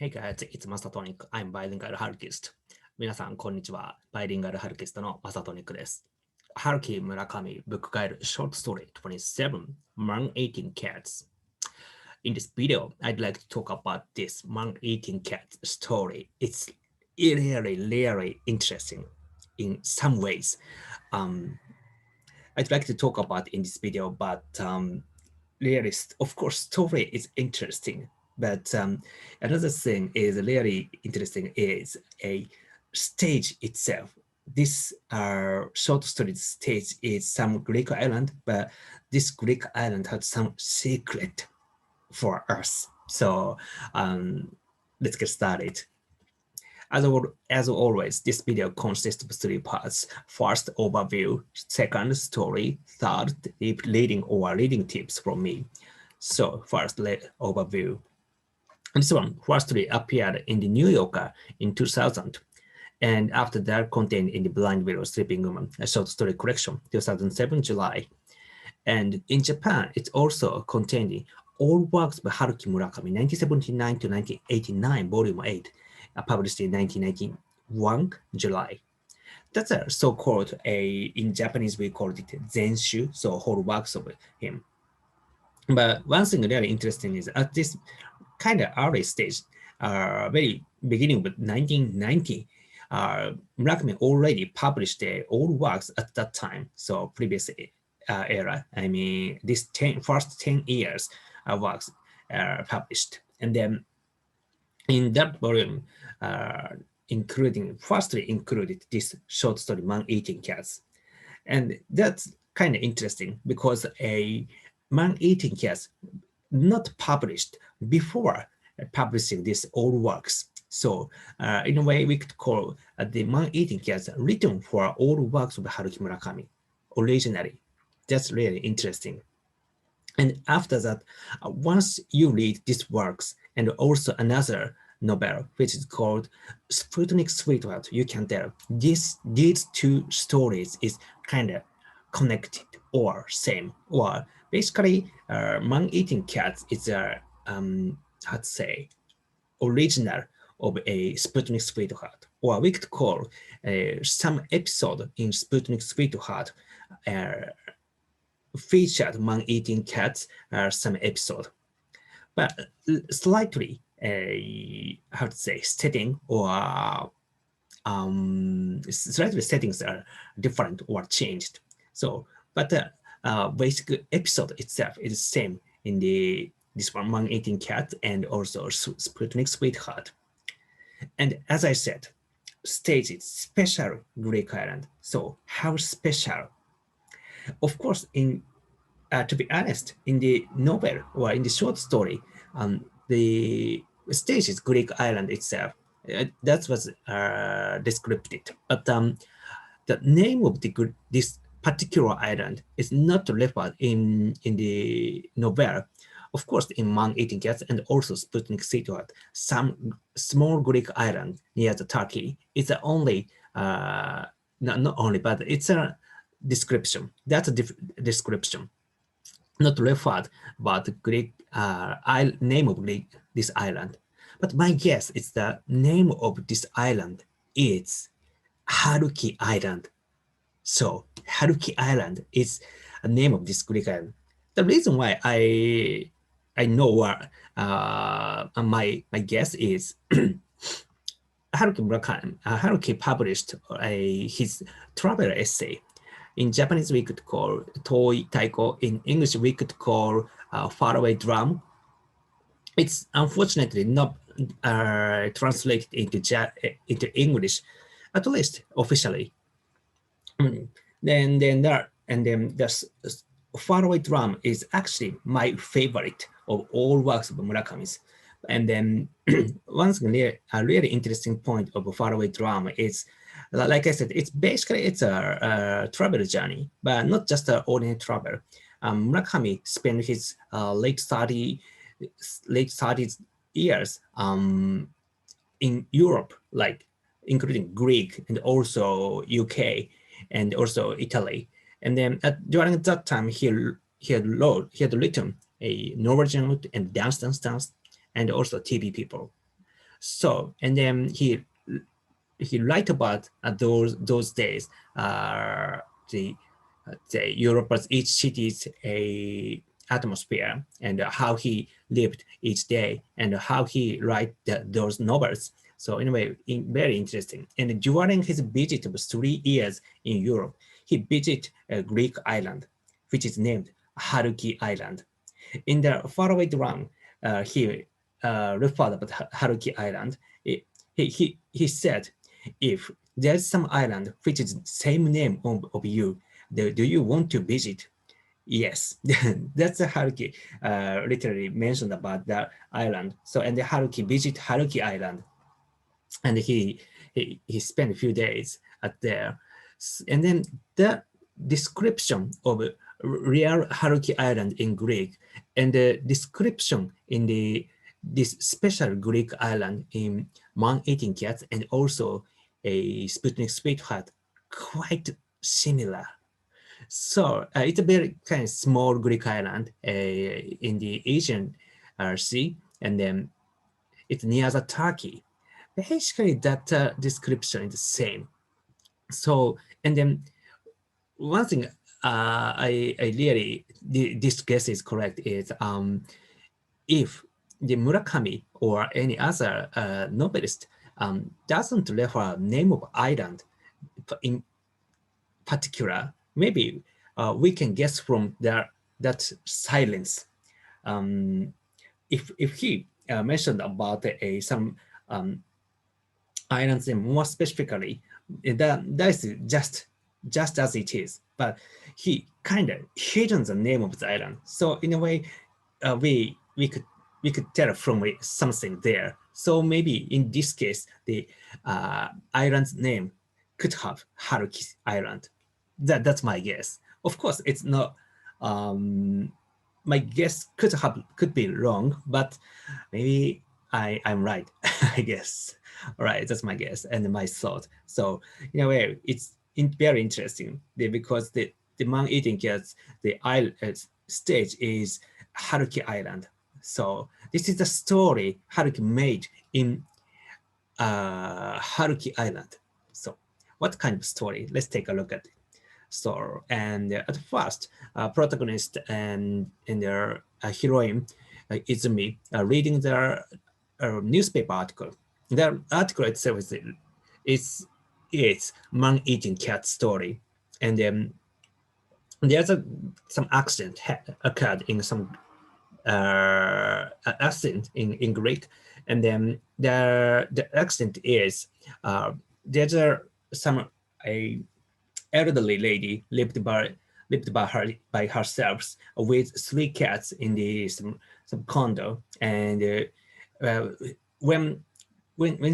Hey guys, it's masatonic. I'm Bilingual Harukist. 皆さん、こんにちは。バイリンガルハルキストのマサトニックです。Haruki Murakami Book Guide Short Story 27 Man-Eating Cats. In this video, I'd like to talk about this man-eating cat story. It's really interesting in some ways. I'd like to talk about in this video, but really, of course, story is interesting. But another thing is really interesting is a stage itself. This short story stage is some Greek island, but this Greek island has some secret for us. So let's get started. As always, this video consists of 3 parts. First, overview. Second, story. Third, reading or reading tips from me. So first, overview. This one firstly appeared in the New Yorker in 2000, and after that contained in the Blindwillowsleepingwoman, a short story collection, 2007 July. And in Japan, it's also contained in all works by Haruki Murakami, 1979 to 1989, volume 8, published in 1991 July. That's a so-called, in Japanese we call it zenshu, so whole works of him. But one thing really interesting is at this kind of early stage, very beginning of 1990, Murakami already published old works at that time. So previous era, I mean, this first 10 years works published. And then in that volume, firstly included this short story, Man-Eating Cats. And that's kind of interesting because a Man-Eating Cats not published before publishing these old works. So in a way, we could call the Man-Eating Cats written for old works of Haruki Murakami originally. That's really interesting. And after that, once you read these works and also another novel, which is called Sputnik Sweetheart, you can tell these 2 stories is kind of connected or same, or basically Man-Eating Cats is a how to say original of a Sputnik Sweetheart, or we could call some episode in Sputnik Sweetheart featured Man-Eating Cats some episode, but slightly how to say setting or slightly settings are different or changed. So, but the basic episode itself is the same in this one, Man-Eating Cat and also Sputnik Sweetheart. And as I said, stage is special Greek island. So how special? Of course, to be honest, in the novel or in the short story, the stage is Greek island itself. That was described. But the name of this particular island is not referred in the novel. Of course, in Man-Eating Cats and also Sputnik Sweetheart, some small Greek island near the Turkey is the only, not only, but it's a description. That's a description, not referred, but Greek name of this island. But my guess is the name of this island is Haruki Island. So Haruki Island is a name of this Greek island. The reason why I know my guess is Haruki Murakami. Haruki published his travel essay. In Japanese, we could call Toi Taiko. In English, we could call Faraway Drum. It's unfortunately not translated into English, at least officially. Then there's Faraway Drum is actually my favorite of all works of Murakami's. And then one really interesting point of Faraway Drum is, like I said, it's a travel journey, but not just an ordinary travel. Murakami spent his late 30s years in Europe, like including Greek and also UK and also Italy. And then during that time, he had written a Norwegian and Dance and also TV People. So, and then he write about those days, the Europe's each city's a atmosphere, and how he lived each day, and how he write those novels. So anyway, very interesting. And during his visit of 3 years in Europe, he visited a Greek island, which is named Haruki Island. In the faraway drum, he referred about Haruki Island. He said, if there's some island which is same name of you, do you want to visit? Yes, that's a Haruki literally mentioned about that island. So, and the Haruki visit Haruki Island, and he spent a few days at there. And then the description of real Haruki Island in Greek, and the description in this special Greek island in Man-Eating Cats, and also a Sputnik Sweetheart, quite similar. So it's a very kind of small Greek island in the Asian Sea, and then it's near the Turkey. Basically, that description is the same. So, and then one thing I really, this guess is correct, is if the Murakami or any other novelist doesn't refer name of island in particular, maybe we can guess from that silence. If he mentioned about some islands, and more specifically, that is just as it is, but he kind of hidden the name of the island. So in a way, we could tell from something there. So maybe in this case, the island's name could have Haruki Island. That's my guess. Of course, it's not. My guess could be wrong, but maybe I'm right. I guess. All right, that's my guess and my thought. So in a way, it's very interesting because the man-eating cats, the stage is Haruki Island. So this is the story Haruki made in Haruki Island. So what kind of story? Let's take a look at it. So, and at first, protagonist and their heroine, Izumi, reading their newspaper article. The article itself is man-eating cat story, and then there's some accident occurred in some accent in Greek, and then the accent is there's a elderly lady lived by herself with 3 cats in some condo, and when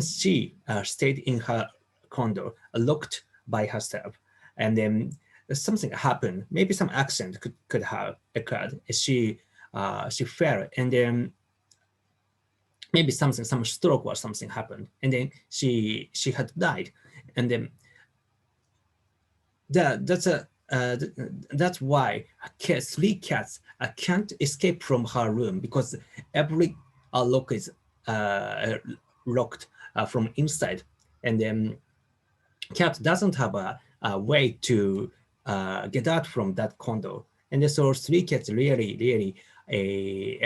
she stayed in her condo, locked by herself, and then something happened. Maybe some accident could have occurred. She fell, and then maybe some stroke or something happened, and then she had died, and then that's why 3 cats can't escape from her room, because every lock is locked from inside, and then cat doesn't have a way to get out from that condo, and so 3 cats really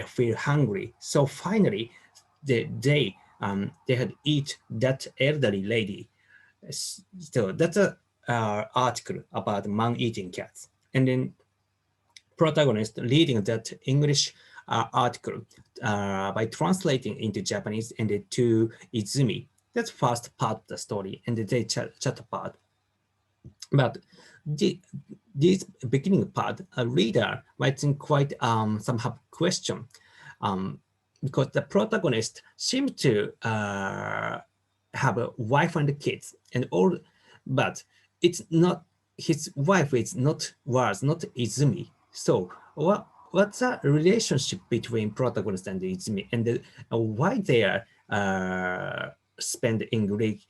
feel hungry. So finally, they had eat that elderly lady. So that's a article about man-eating cats, and then protagonist reading that English article by translating into Japanese and to Izumi. That's first part of the story, and the chat part. But this beginning part, a reader might think quite somehow question, because the protagonist seems to have a wife and kids and all, but it's not, his wife was not Izumi. So what's the relationship between protagonist and Izumi, and why they are spent in Greek?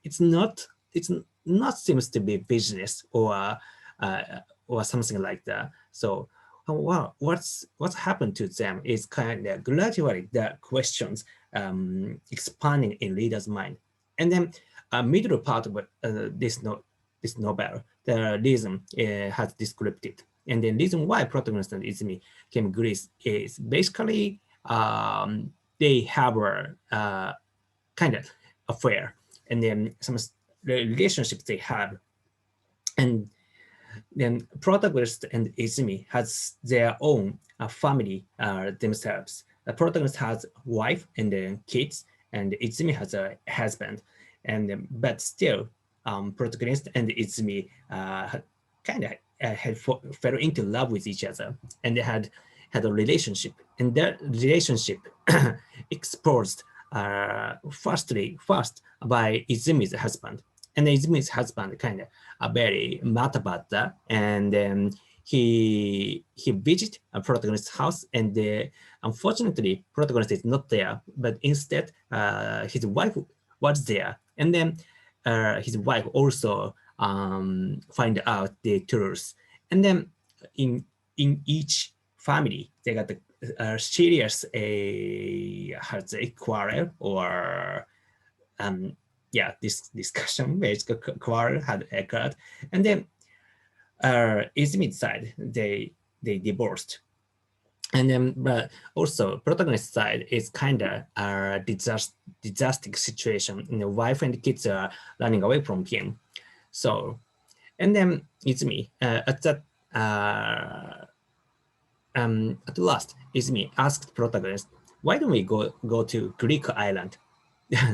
It's not seems to be business or something like that. So what's happened to them is kind of gradually the questions expanding in reader's mind. And then middle part of this novel, the reason has described it. And the reason why protagonist and Izumi came Greece is basically they have a kind of affair, and then some relationships they have, and then protagonist and Izumi has their own family themselves. The protagonist has wife and kids, and Izumi has a husband, and but still, protagonist and Izumi kind of fell into love with each other, and they had a relationship, and that relationship exposed first by Izumi's husband, and Izumi's husband kind of very mad about that, and he visit a protagonist's house, and unfortunately protagonist is not there, but instead his wife was there, and then his wife also find out the truth, and then in each family they got a serious how to say quarrel or this discussion basically quarrel had occurred, and then Izumi side they divorced, and then but also protagonist side is kind of a disaster situation. You know, wife and kids are running away from him, so and then Izumi at last Izumi asked protagonist, why don't we go to Greek island?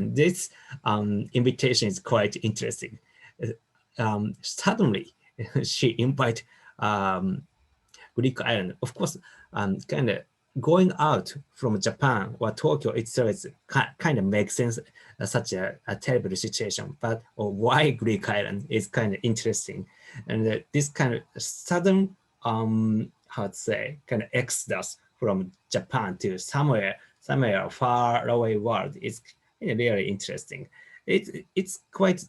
This invitation is quite interesting. Suddenly, she invited Greek island. Of course, kind of going out from Japan or Tokyo itself is kind of makes sense. Such a terrible situation, but why Greek island is kind of interesting, and this kind of sudden how to say kind of exodus from Japan to somewhere far away world is really interesting. It's quite a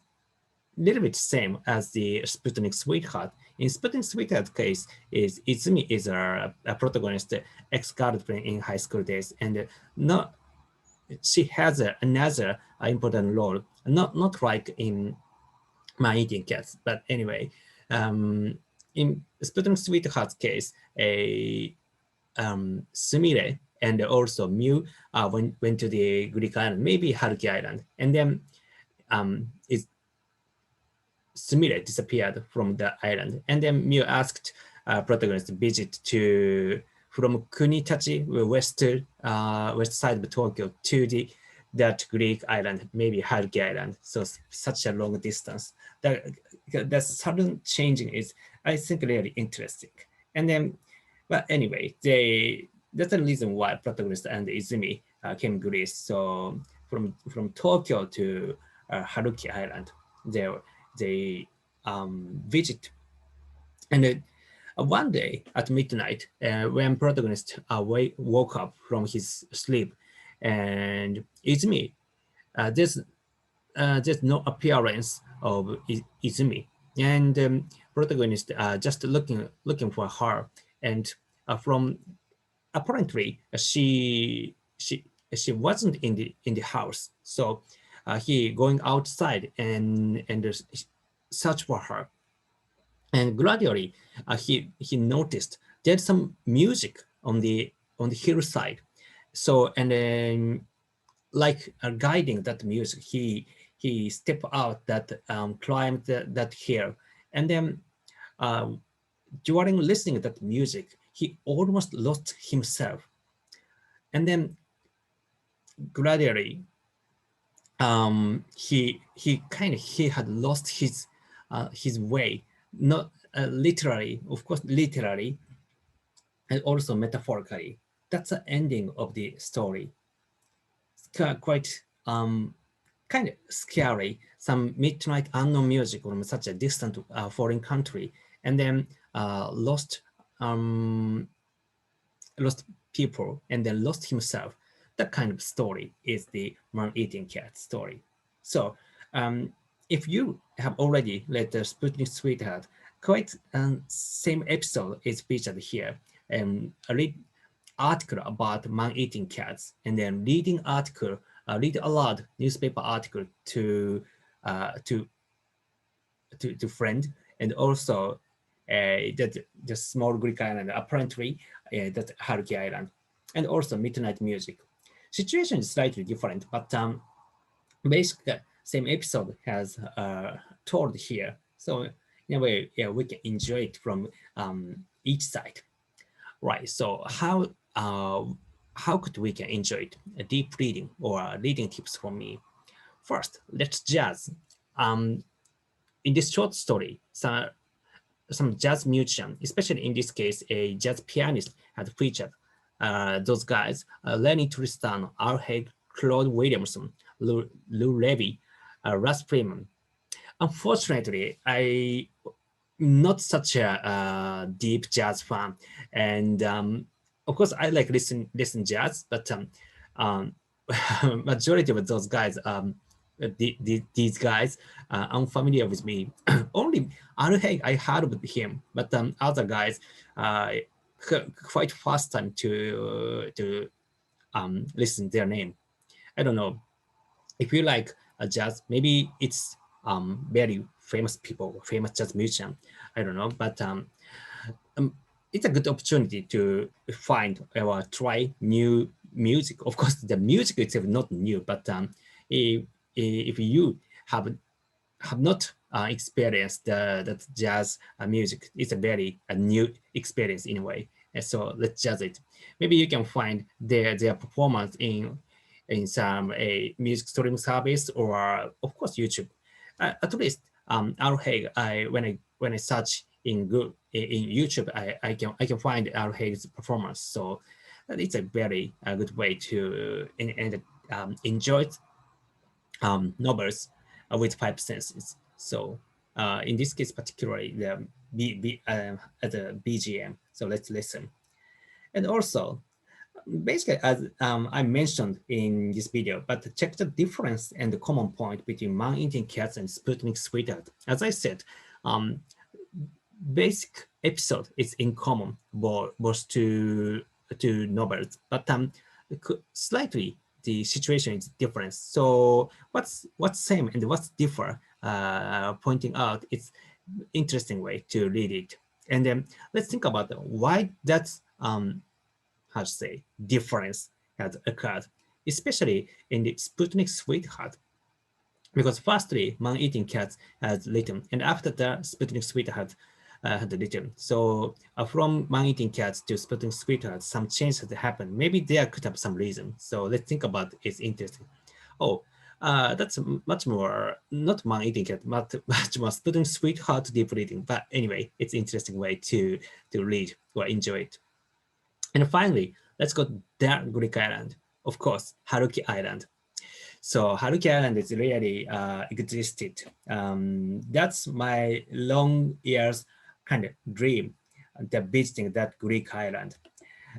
little bit same as the Sputnik Sweetheart. In Sputnik Sweetheart case, is Izumi is a protagonist ex-girlfriend in high school days, and not she has another important role, not like in maneatingcats, but anyway, in Sputnik Sweetheart's case, a Sumire and also Mew went to the Greek island, maybe Haruki Island, and then Sumire disappeared from the island, and then Mew asked protagonist to visit to from Kunitachi, west side of Tokyo, to that Greek island, maybe Haruki Island. So such a long distance. The sudden changing is, I think, really interesting. And then, but anyway, that's the reason why protagonist and Izumi came to Greece. So from Tokyo to Haruki Island, they visit, and one day at midnight, when protagonist woke up from his sleep, and Izumi, there's no appearance of Izumi, and protagonist just looking for her, and from apparently she wasn't in the house, so he going outside and search for her, and gradually he noticed there's some music on the hillside, so and then like guiding that music, he stepped out that climbed that hill, and then during listening to that music he almost lost himself, and then gradually he had lost his way, not literally, of course, literally, and also metaphorically. That's the ending of the story. It's quite kind of scary. Some midnight unknown music from such a distant foreign country, and then lost people, and then lost himself. That kind of story is the man-eating cat story. So if you have already read the Sputnik Sweetheart, quite same episode is featured here, and article about man-eating cats, and then read aloud newspaper article to uh, to to friend, and also that the small Greek island apparently that Haruki Island, and also midnight music. Situation is slightly different, but basically same episode has told here. So in a way, yeah, we can enjoy it from each side, right? So how could we can enjoy it? A deep reading or reading tips from me. First, let's jazz. Um, in this short story, some jazz musician, especially in this case, a jazz pianist, had featured those guys, Lenny Tristan, Al Haig, Claude Williamson, Lou Levy, Russ Freeman. Unfortunately, I not such a deep jazz fan, and of course I like listen jazz, but um, majority of those guys, these guys, unfamiliar with me. Only Anuheg I heard of him, but other guys, uh, quite first time to listen their name. I don't know if you like jazz, maybe it's very famous people, famous jazz musician. I don't know, but um, it's a good opportunity to find or try new music. Of course, the music itself is not new, but if you have not experienced that jazz music, it's a very new experience in a way. And so let's jazz it. Maybe you can find their performance in some a music streaming service or of course YouTube. At least Al Haig, when I search in good in YouTube, I can find Al Haig's performance. So it's a very good way to enjoy novels with five senses. So in this case, particularly the BGM. So let's listen. And also, basically, as I mentioned in this video, but check the difference and the common point between man-eating cats and Sputnik Sweetheart. As I said, um, basic episode is in common both two novels, but slightly the situation is different. So what's same and what's differ? Pointing out it's interesting way to read it, and then let's think about why that's how to say difference has occurred, especially in the Sputnik Sweetheart. Because firstly, man-eating cats has written, and after that, Sputnik Sweetheart had written. So from man-eating cats to Sputnik Sweetheart, some change has happened. Maybe there could have some reason. So let's think about it's interesting. Oh, that's much more not man-eating cat, but much more Sputnik Sweetheart deep reading. But anyway, it's interesting way to read or enjoy it. And finally, let's go down Greek island. Of course, Haruki Island. So Haruki Island is really existed. That's my long years kind of dream, the visiting that Greek island.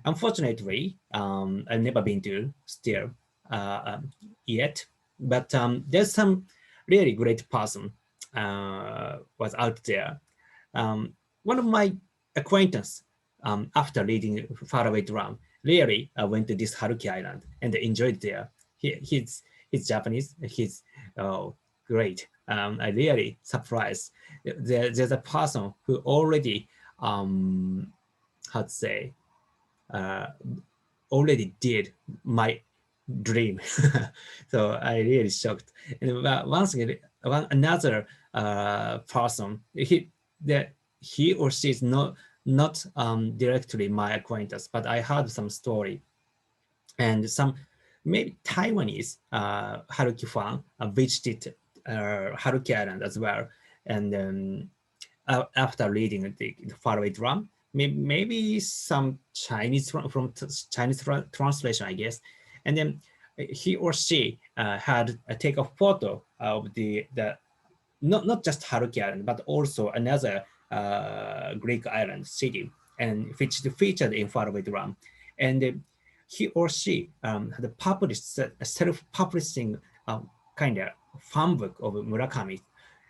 Unfortunately, I've never been to still yet, but there's some really great person was out there. One of my acquaintance, after reading Faraway Drum, really went to this Haruki Island and enjoyed there. He's Japanese. He's oh, great. I really surprised. There's a person who already how to say uh, already did my dream. So I really shocked. And once again, another person, he or she is not directly my acquaintance, but I heard some story and some maybe Taiwanese Haruki fan visited Haruki Island as well. And after reading the Faraway Drum, maybe some Chinese from Chinese translation, I guess. And then he or she had take a photo of the not just Haruki Island, but also another Greek island city, and which is featured in Faraway Drum. And he or she had published a self-publishing kind of fan book of Murakami,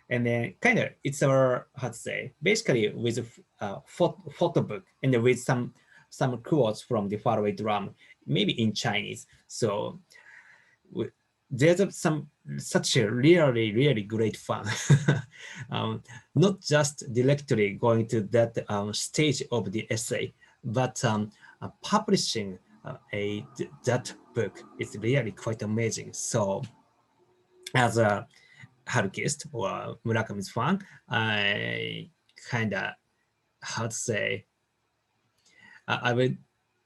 and then kind of it's our how to say basically with a photo book and with some some quotes from the faraway drum, maybe in Chinese. So there's some such a really great fun. Not just directly going to that stage of the essay, but publishing that book is really quite amazing. So as a Harukist or Murakami's fan, I kind of, how to say, I would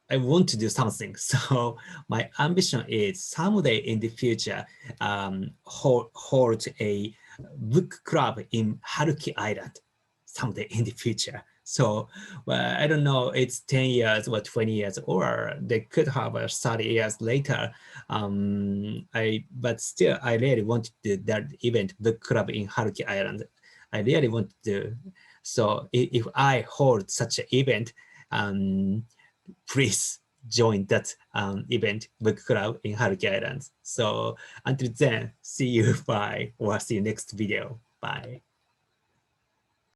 I want to do something. So my ambition is someday in the future hold a book club in Haruki Island someday in the future. So well, I don't know, it's 10 years or 20 years, or they could have 30 years later. But still, I really want to do that event, book club in Haruki Island. I really want to do. So if I hold such an event, please join that event, book club in Haruki Islands. So until then, see you, bye, or see you next video, bye.